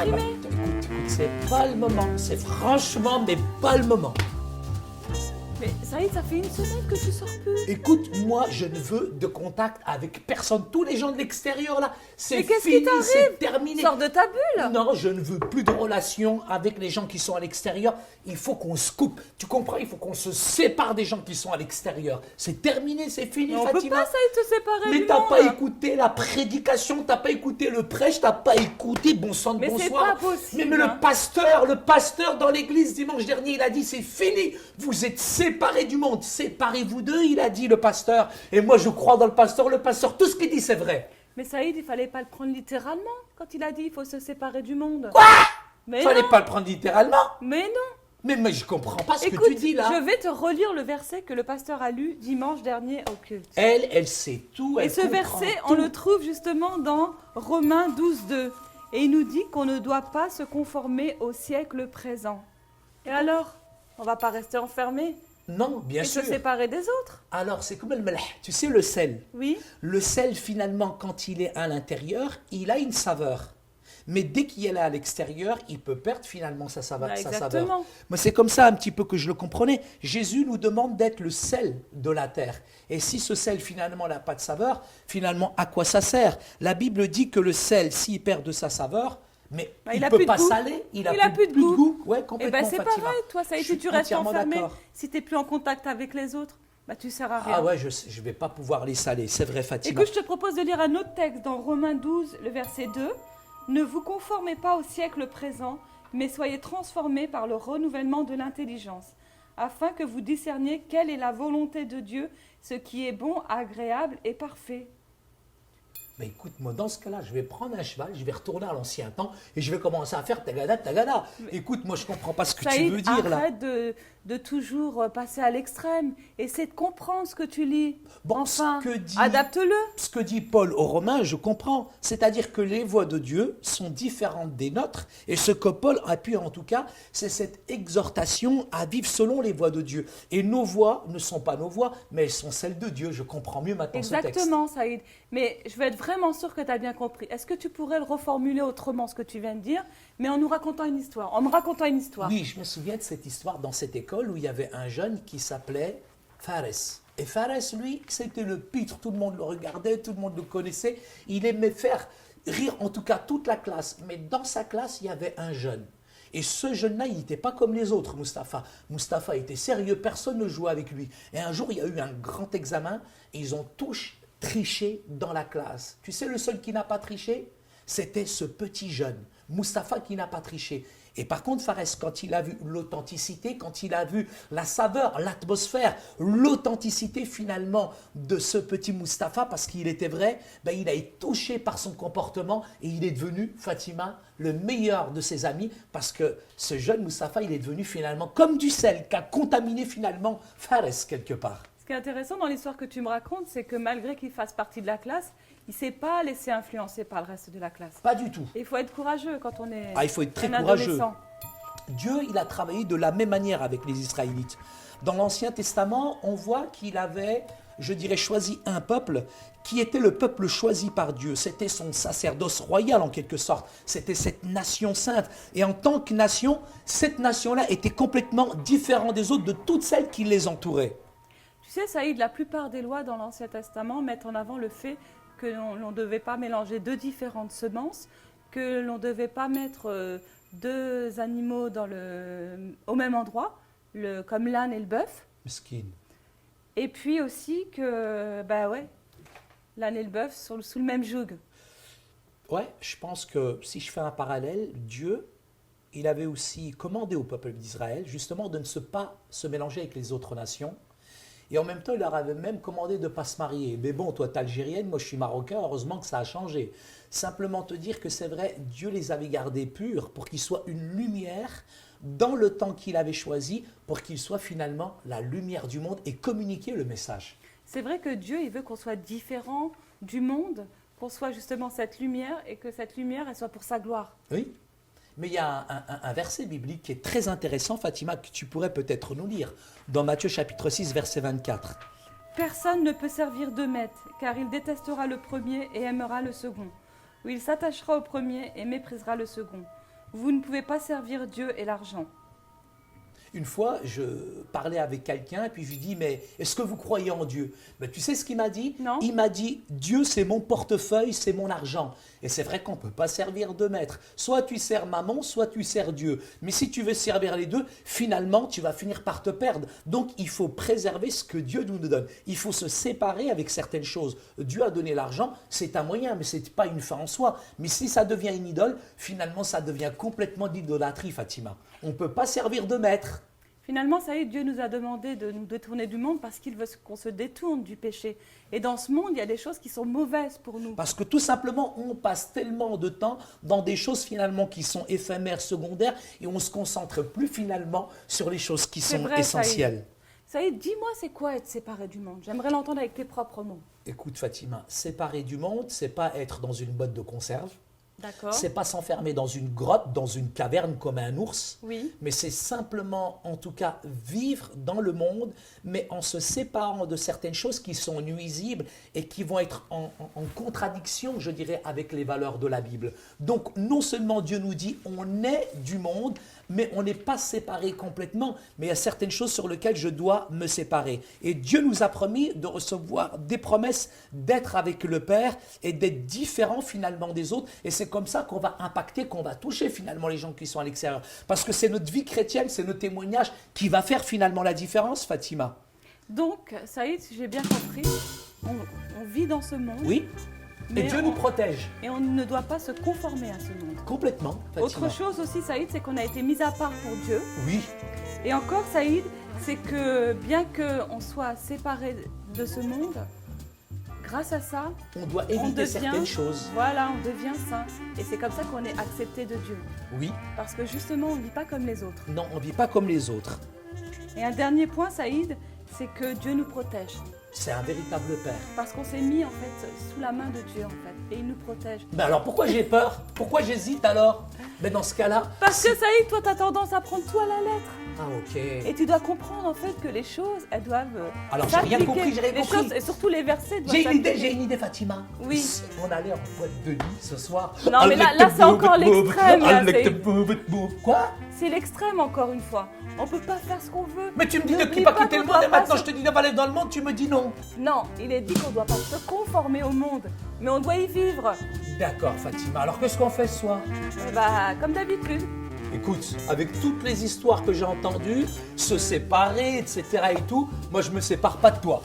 exprimer. Écoute, c'est pas le moment. C'est franchement, mais pas le moment. Mais Saïd, ça fait une semaine que tu sors plus. Écoute, moi, je ne veux de contact avec personne. Tous les gens de l'extérieur, là, c'est Mais qu'est-ce qui fini, t'arrive? c'est terminé. Sors de ta bulle. Non, je ne veux plus de relation avec les gens qui sont à l'extérieur. Il faut qu'on se coupe. Tu comprends? Il faut qu'on se sépare des gens qui sont à l'extérieur. C'est terminé, c'est fini, Mais on peut Fatima. pas, Saïd, te séparer Mais du t'as monde. pas écouté la prédication, t'as pas écouté le prêche, t'as pas écouté bon sang de Mais c'est bonsoir. pas possible, Mais hein. le pasteur dans l'église dimanche dernier, il a dit c'est fini, vous êtes séparés du monde, séparez-vous d'eux, il a dit le pasteur. Et moi je crois dans le pasteur, tout ce qu'il dit c'est vrai. Mais Saïd, il fallait pas le prendre littéralement quand il a dit il faut se séparer du monde. Quoi? Mais Fallait non. pas le prendre littéralement. Mais non. Mais je comprends pas ce Écoute, que tu dis là. je vais te relire le verset que le pasteur a lu dimanche dernier au culte. Elle sait tout, Et elle ce comprend verset, tout. on le trouve justement dans Romains 12:2. Et il nous dit qu'on ne doit pas se conformer au siècle présent. Et alors, on va pas rester enfermé Non, bien et sûr. se séparer des autres? Alors c'est comme le melh, tu sais le sel. Oui. Le sel, finalement, quand il est à l'intérieur, il a une saveur. Mais dès qu'il est à l'extérieur, il peut perdre finalement sa saveur. Bah, sa exactement. saveur. Moi, c'est comme ça un petit peu que je le comprenais. Jésus nous demande d'être le sel de la terre. Et si ce sel, finalement, n'a pas de saveur, finalement, à quoi ça sert? La Bible dit que le sel, s'il perd de sa saveur, mais Bah, il a ne peut plus de pas goût. saler, il a Il a plus de goût. Ouais, Et complètement, ben c'est Fatima. pareil, toi, ça y est, Je suis si tu restes entièrement enfermé, d'accord. si tu n'es plus en contact avec les autres, bah tu sers à rien. Ah ouais, je ne vais pas pouvoir les saler, c'est vrai, Fatima. Écoute, je te propose de lire un autre texte dans Romains 12, le verset 2. Ne vous conformez pas au siècle présent, mais soyez transformés par le renouvellement de l'intelligence, afin que vous discerniez quelle est la volonté de Dieu, ce qui est bon, agréable et parfait. Mais écoute, moi, dans ce cas-là, je vais prendre un cheval, je vais retourner à l'ancien temps et je vais commencer à faire tagada, tagada. Écoute, moi, je comprends pas ce que tu Saïd, veux dire, là. arrête de toujours passer à l'extrême. Essaie de comprendre ce que tu lis. Bon, Enfin, ce que dit- adapte-le. Ce que dit Paul aux Romains, je comprends. C'est-à-dire que les voies de Dieu sont différentes des nôtres. Et ce que Paul appuie en tout cas, c'est cette exhortation à vivre selon les voies de Dieu. Et nos voies ne sont pas nos voies, mais elles sont celles de Dieu. Je comprends mieux maintenant ce texte. Exactement, Saïd. Mais je veux être vraiment sûre que tu as bien compris. Est-ce que tu pourrais le reformuler autrement, ce que tu viens de dire, mais en nous racontant une histoire, en me racontant une histoire? Oui, je me souviens de cette histoire dans cette école où il y avait un jeune qui s'appelait Fares. Et Fares, lui, c'était le pitre, tout le monde le regardait, tout le monde le connaissait. Il aimait faire rire, en tout cas, toute la classe. Mais dans sa classe, il y avait un jeune. Et ce jeune-là, il n'était pas comme les autres, Mustapha. Mustapha était sérieux, personne ne jouait avec lui. Et un jour, il y a eu un grand examen et ils ont tous triché dans la classe. Tu sais, le seul qui n'a pas triché, c'était ce petit jeune, Mustapha, qui n'a pas triché. Et par contre, Fares, quand il a vu l'authenticité, quand il a vu la saveur, l'atmosphère, l'authenticité finalement de ce petit Mustapha, parce qu'il était vrai, ben, il a été touché par son comportement et il est devenu, Fatima, le meilleur de ses amis, parce que ce jeune Mustapha, il est devenu finalement comme du sel, qui a contaminé finalement Fares quelque part. Ce qui est intéressant dans l'histoire que tu me racontes, c'est que malgré qu'il fasse partie de la classe, il ne s'est pas laissé influencer par le reste de la classe. Pas du tout. Et il faut être courageux quand on est Ah, il faut être très un courageux. adolescent. Dieu, il a travaillé de la même manière avec les Israélites. Dans l'Ancien Testament, on voit qu'il avait, je dirais, choisi un peuple qui était le peuple choisi par Dieu. C'était son sacerdoce royal en quelque sorte. C'était cette nation sainte. Et en tant que nation, cette nation-là était complètement différente des autres, de toutes celles qui les entouraient. Tu sais, Saïd, la plupart des lois dans l'Ancien Testament mettent en avant le fait que l'on ne devait pas mélanger deux différentes semences, que l'on ne devait pas mettre deux animaux au même endroit, comme l'âne et le bœuf. Mesquine. Et puis aussi que, bah ouais, l'âne et le bœuf sont sous le même joug. Ouais, je pense que si je fais un parallèle, Dieu, il avait aussi commandé au peuple d'Israël justement de ne pas se mélanger avec les autres nations. Et en même temps, il leur avait même commandé de ne pas se marier. Mais bon, toi, tu es algérienne, moi, je suis marocain, heureusement que ça a changé. Simplement te dire que c'est vrai, Dieu les avait gardés purs pour qu'ils soient une lumière dans le temps qu'il avait choisi, pour qu'ils soient finalement la lumière du monde et communiquer le message. C'est vrai que Dieu, il veut qu'on soit différent du monde, qu'on soit justement cette lumière et que cette lumière, elle soit pour sa gloire. Oui. Mais il y a un verset biblique qui est très intéressant, Fatima, que tu pourrais peut-être nous lire, dans Matthieu chapitre 6, verset 24. Personne ne peut servir deux maîtres, car il détestera le premier et aimera le second, ou il s'attachera au premier et méprisera le second. Vous ne pouvez pas servir Dieu et l'argent. Une fois, je parlais avec quelqu'un et puis je lui dis, mais est-ce que vous croyez en Dieu? Mais tu sais ce qu'il m'a dit? Non. Il m'a dit, Dieu c'est mon portefeuille, c'est mon argent. Et c'est vrai qu'on ne peut pas servir deux maîtres. Soit tu sers maman, soit tu sers Dieu. Mais si tu veux servir les deux, finalement, tu vas finir par te perdre. Donc, il faut préserver ce que Dieu nous donne. Il faut se séparer avec certaines choses. Dieu a donné l'argent, c'est un moyen, mais ce n'est pas une fin en soi. Mais si ça devient une idole, finalement, ça devient complètement d'idolâtrie, Fatima. On ne peut pas servir deux maîtres. Finalement, ça y est, Dieu nous a demandé de nous détourner du monde parce qu'il veut qu'on se détourne du péché. Et dans ce monde, il y a des choses qui sont mauvaises pour nous. Parce que tout simplement, on passe tellement de temps dans des choses finalement qui sont éphémères, secondaires, et on ne se concentre plus finalement sur les choses qui sont vrai, essentielles. Saïd, dis-moi, c'est quoi être séparé du monde? J'aimerais l'entendre avec tes propres mots. Écoute Fatima, séparer du monde, c'est pas être dans une boîte de conserve. D'accord. C'est pas s'enfermer dans une grotte, dans une caverne comme un ours, Oui. mais c'est simplement, en tout cas, vivre dans le monde, mais en se séparant de certaines choses qui sont nuisibles et qui vont être en contradiction, je dirais, avec les valeurs de la Bible. Donc, non seulement Dieu nous dit, on est du monde, mais on n'est pas séparé complètement, mais il y a certaines choses sur lesquelles je dois me séparer. Et Dieu nous a promis de recevoir des promesses, d'être avec le Père et d'être différents finalement des autres. Et c'est comme ça qu'on va impacter, qu'on va toucher finalement les gens qui sont à l'extérieur. Parce que c'est notre vie chrétienne, c'est notre témoignage qui va faire finalement la différence, Fatima. Donc, Saïd, si j'ai bien compris, on vit dans ce monde. Oui. Et mais Dieu nous protège. Et on ne doit pas se conformer à ce monde. Complètement, Fatima. Autre chose aussi, Saïd, c'est qu'on a été mis à part pour Dieu. Oui. Et encore, Saïd, c'est que bien qu'on soit séparé de ce monde, grâce à ça, on doit éviter certaines choses. Voilà, on devient saint. Et c'est comme ça qu'on est accepté de Dieu. Oui. Parce que justement, on ne vit pas comme les autres. Non, on ne vit pas comme les autres. Et un dernier point, Saïd, c'est que Dieu nous protège. C'est un véritable Père. Parce qu'on s'est mis en fait sous la main de Dieu en fait. Et il nous protège. Ben alors pourquoi j'ai peur? Pourquoi j'hésite alors? Ben dans ce cas-là... Parce que Saïd, toi, tu as tendance à prendre tout à la lettre. Ah ok. Et tu dois comprendre en fait que les choses, elles doivent alors j'ai rien compris, j'ai rien compris. Choses, et surtout les versets doivent j'ai une idée Fatima. Oui. Si on allait en boîte de nuit ce soir... Non mais là c'est encore l'extrême. Quoi? C'est l'extrême encore une fois. On peut pas faire ce qu'on veut. Mais tu me dis de ne pas quitter le monde et maintenant je te dis de pas aller dans le monde, tu me dis non. Non, il est dit qu'on ne doit pas se conformer au monde, mais on doit y vivre. D'accord Fatima, alors qu'est-ce qu'on fait ce soir? Bah comme d'habitude. Écoute, avec toutes les histoires que j'ai entendues, se séparer, etc. et tout, moi je me sépare pas de toi.